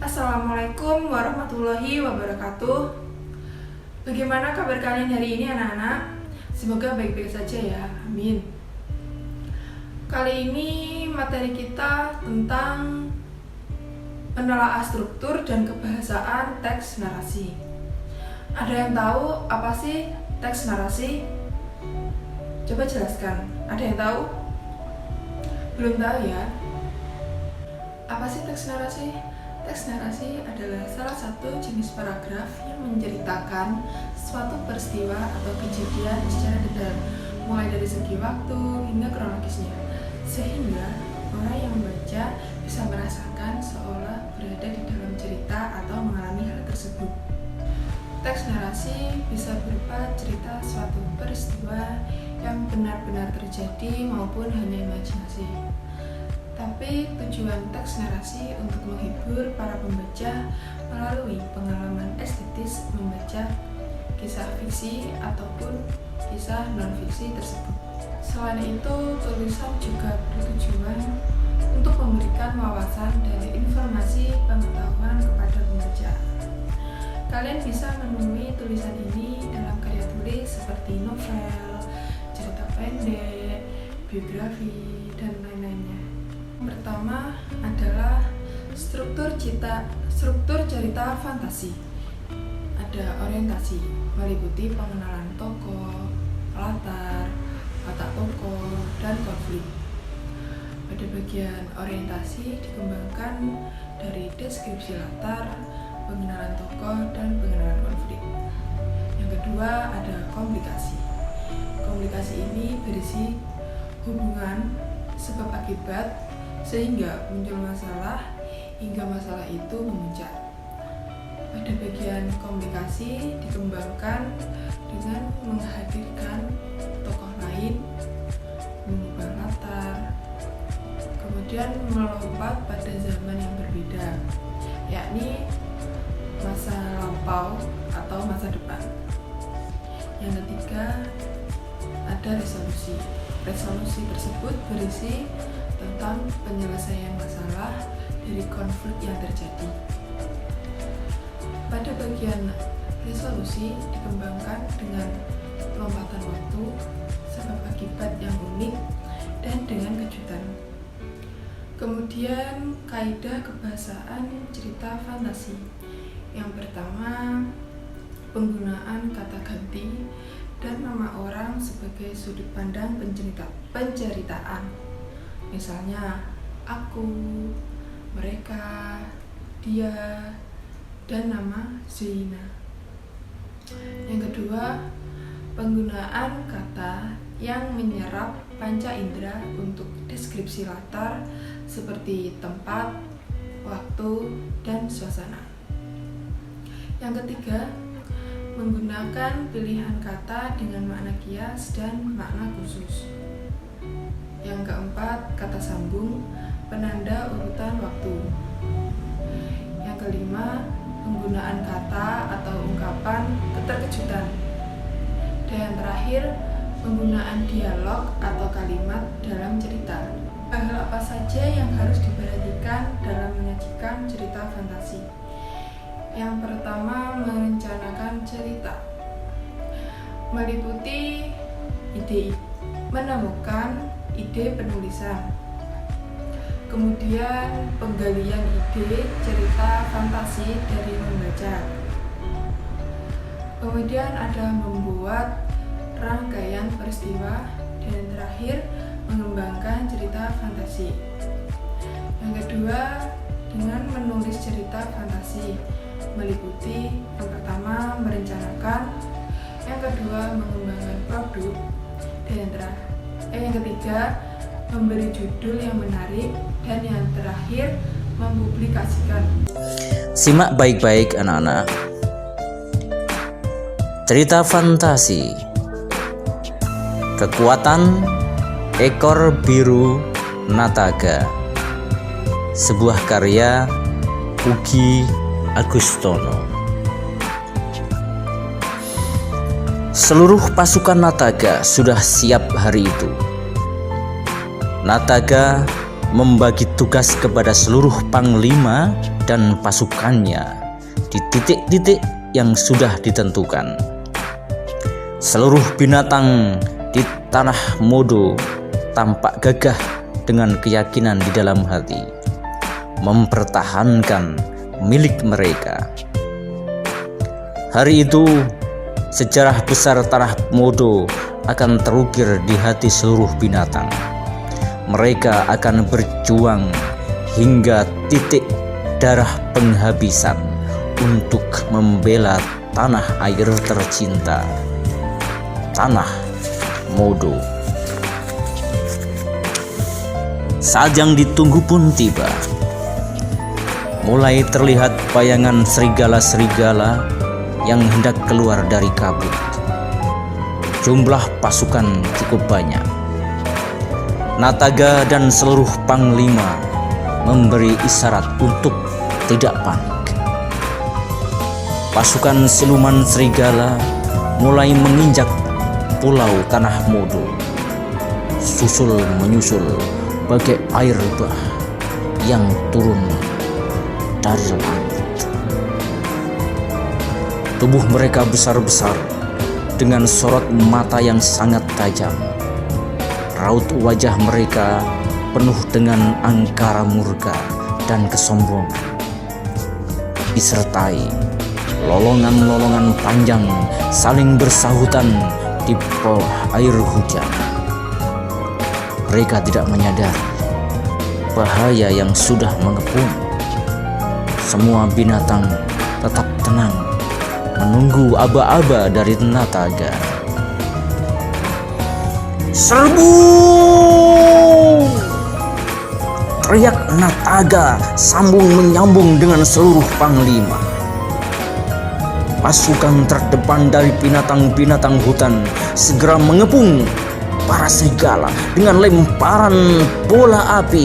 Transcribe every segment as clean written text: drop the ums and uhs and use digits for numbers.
Assalamualaikum warahmatullahi wabarakatuh. Bagaimana kabar kalian hari ini anak-anak? Semoga baik-baik saja ya, amin. Kali ini materi kita tentang menelaah struktur dan kebahasaan teks narasi. Ada yang tahu apa sih teks narasi? Coba jelaskan, ada yang tahu? Belum tahu ya? Apa sih teks narasi? Teks narasi adalah salah satu jenis paragraf yang menceritakan suatu peristiwa atau kejadian secara detail, mulai dari segi waktu hingga kronologisnya, sehingga orang yang membaca bisa merasakan seolah berada di dalam cerita atau mengalami hal tersebut. Teks narasi bisa berupa cerita suatu peristiwa yang benar-benar terjadi maupun hanya imajinasi. Tapi tujuan teks narasi untuk menghibur para pembaca melalui pengalaman estetis membaca kisah fiksi ataupun kisah non-fiksi tersebut. Selain itu, tulisan juga bertujuan untuk memberikan wawasan dan informasi pengetahuan kepada pembaca. Kalian bisa menemui tulisan ini dalam karya tulis seperti novel, cerita pendek, biografi, dan lain-lainnya. Pertama adalah struktur cerita fantasi. Ada orientasi, meliputi pengenalan tokoh, latar, watak tokoh, dan konflik. Pada bagian orientasi dikembangkan dari deskripsi latar, pengenalan tokoh, dan pengenalan konflik. Yang kedua ada komplikasi. Komplikasi ini berisi hubungan sebab akibat sehingga muncul masalah hingga masalah itu memuncak. Pada bagian komplikasi dikembangkan dengan menghadirkan tokoh lain, mengubah latar, kemudian melompat pada zaman yang berbeda, yakni masa lampau atau masa depan. Yang ketiga ada resolusi. Resolusi tersebut berisi tentang penyelesaian masalah dari konflik yang terjadi. Pada bagian resolusi dikembangkan dengan lompatan waktu, sebab akibat yang unik, dan dengan kejutan. Kemudian kaidah kebahasaan cerita fantasi. Yang pertama, penggunaan kata ganti dan nama orang sebagai sudut pandang penceritaan. Misalnya, aku, mereka, dia, dan nama Zaina. Yang kedua, penggunaan kata yang menyerap panca indera untuk deskripsi latar seperti tempat, waktu, dan suasana. Yang ketiga, menggunakan pilihan kata dengan makna kias dan makna khusus. Yang keempat, kata sambung, penanda urutan waktu. Yang kelima, penggunaan kata atau ungkapan keterkejutan. Dan yang terakhir, penggunaan dialog atau kalimat dalam cerita. Hal apa saja yang harus diperhatikan dalam menyajikan cerita fantasi? Yang pertama, merencanakan cerita. Meliputi ide, menemukan ide penulisan, kemudian penggalian ide cerita fantasi dari membaca, kemudian ada membuat rangkaian peristiwa, dan terakhir mengembangkan cerita fantasi. Yang kedua, dengan menulis cerita fantasi, meliputi yang pertama merencanakan, yang kedua mengembangkan produk, dan yang ketiga memberi judul yang menarik, dan yang terakhir mempublikasikan. Simak baik-baik anak-anak. Cerita fantasi. Kekuatan ekor biru Nataga. Sebuah karya Ugi Agustono. Seluruh pasukan Nataga sudah siap hari itu. Nataga membagi tugas kepada seluruh panglima dan pasukannya di titik-titik yang sudah ditentukan. Seluruh binatang di tanah Modo tampak gagah dengan keyakinan di dalam hati, mempertahankan milik mereka. Hari itu, sejarah besar tanah Modo akan terukir di hati seluruh binatang. Mereka akan berjuang hingga titik darah penghabisan untuk membela tanah air tercinta, tanah Modo. Saat yang ditunggu pun tiba. Mulai terlihat bayangan serigala-serigala yang hendak keluar dari kabut. Jumlah pasukan cukup banyak. Nataga dan seluruh panglima memberi isyarat untuk tidak panik. Pasukan siluman serigala mulai menginjak pulau tanah Modo, susul menyusul bagai air bah yang turun dari langit. Tubuh mereka besar-besar dengan sorot mata yang sangat tajam. Raut wajah mereka penuh dengan angkara murka dan kesombongan, disertai lolongan-lolongan panjang saling bersahutan di bawah air hujan. Mereka tidak menyadari bahaya yang sudah mengepung. Semua binatang tetap tenang menunggu aba-aba dari Nataga. "Serbu!" teriak Nataga sambung menyambung dengan seluruh panglima. Pasukan terdepan dari binatang-binatang hutan segera mengepung para serigala dengan lemparan bola api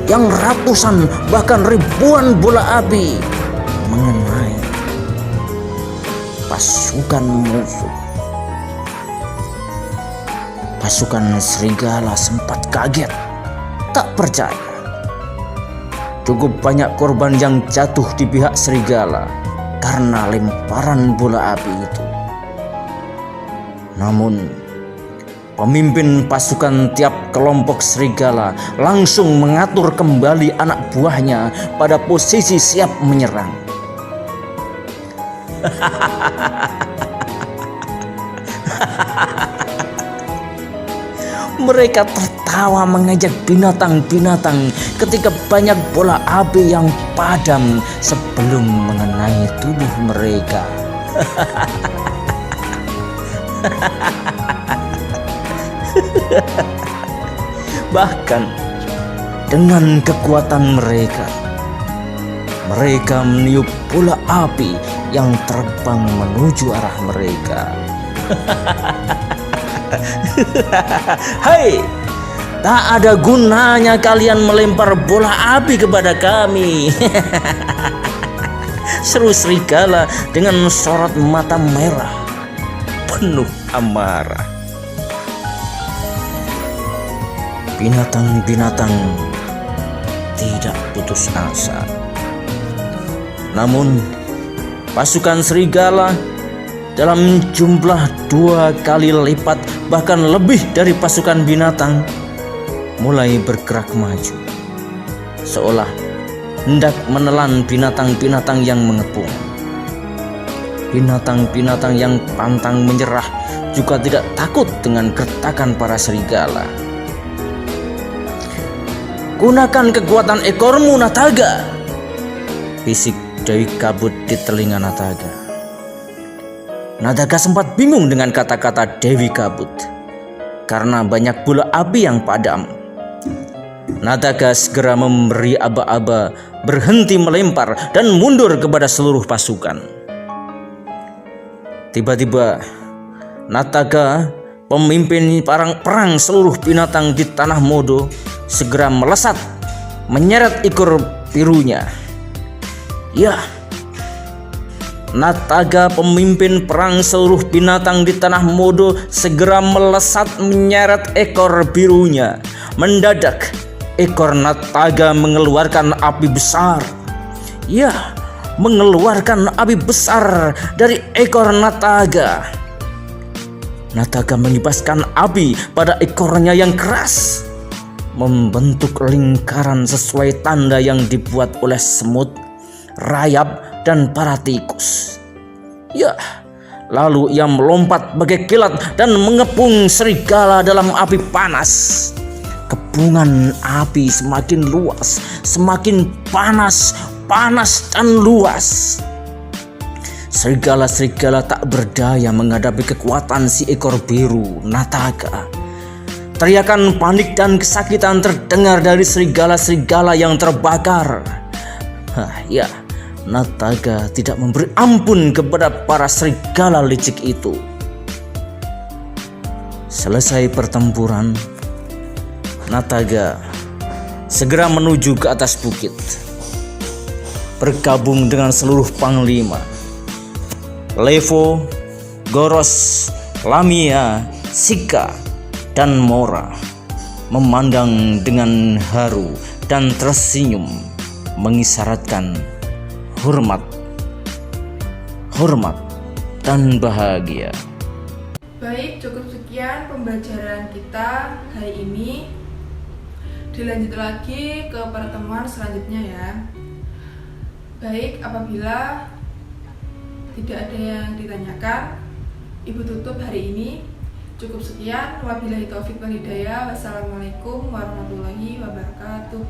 yang ratusan bahkan ribuan bola api mengenai pasukan musuh. Pasukan serigala sempat kaget, tak percaya. Cukup banyak korban yang jatuh di pihak serigala karena lemparan bola api itu. Namun, pemimpin pasukan tiap kelompok serigala langsung mengatur kembali anak buahnya pada posisi siap menyerang. Mereka tertawa mengejek binatang-binatang ketika banyak bola api yang padam sebelum mengenai tubuh mereka. Bahkan dengan kekuatan mereka meniup bola api yang terbang menuju arah mereka. "Hai, tak ada gunanya kalian melempar bola api kepada kami," seru serigala dengan sorot mata merah penuh amarah. Binatang-binatang tidak putus asa. Namun pasukan serigala dalam jumlah 2 kali lipat bahkan lebih dari pasukan binatang mulai bergerak maju, seolah hendak menelan binatang-binatang yang mengepung. Binatang-binatang yang pantang menyerah juga tidak takut dengan gertakan para serigala. "Gunakan kekuatan ekormu, Nataga," bisik Dewi Kabut di telinga Nataga. Nataga sempat bingung dengan kata-kata Dewi Kabut karena banyak bola api yang padam. Nataga segera memberi aba-aba berhenti melempar dan mundur kepada seluruh pasukan. Tiba-tiba Nataga, pemimpin perang seluruh binatang di tanah Modo, segera melesat menyeret ekor birunya. Ya, Nataga, pemimpin perang seluruh binatang di tanah Modo, segera melesat menyeret ekor birunya. Mendadak ekor Nataga mengeluarkan api besar. Ya, mengeluarkan api besar dari ekor Nataga. Nataga mengibaskan api pada ekornya yang keras, membentuk lingkaran sesuai tanda yang dibuat oleh semut, rayap, dan para tikus. Ya, lalu ia melompat bagai kilat dan mengepung serigala dalam api panas. Kepungan api semakin luas, semakin panas dan luas. Serigala-serigala tak berdaya menghadapi kekuatan si ekor biru Nataga. Teriakan panik dan kesakitan terdengar dari serigala-serigala yang terbakar. Ya, Nataga tidak memberi ampun kepada para serigala licik itu. Selesai pertempuran, Nataga segera menuju ke atas bukit, bergabung dengan seluruh panglima. Levo, Goros, Lamia, Sika, dan Mora memandang dengan haru dan tersenyum, mengisyaratkan hormat dan bahagia. Baik, cukup sekian pembelajaran kita hari ini. Dilanjut lagi ke pertemuan selanjutnya ya. Baik, apabila tidak ada yang ditanyakan, Ibu tutup hari ini. Cukup sekian. Wabillahi taufik wal hidayah. Wassalamualaikum warahmatullahi wabarakatuh.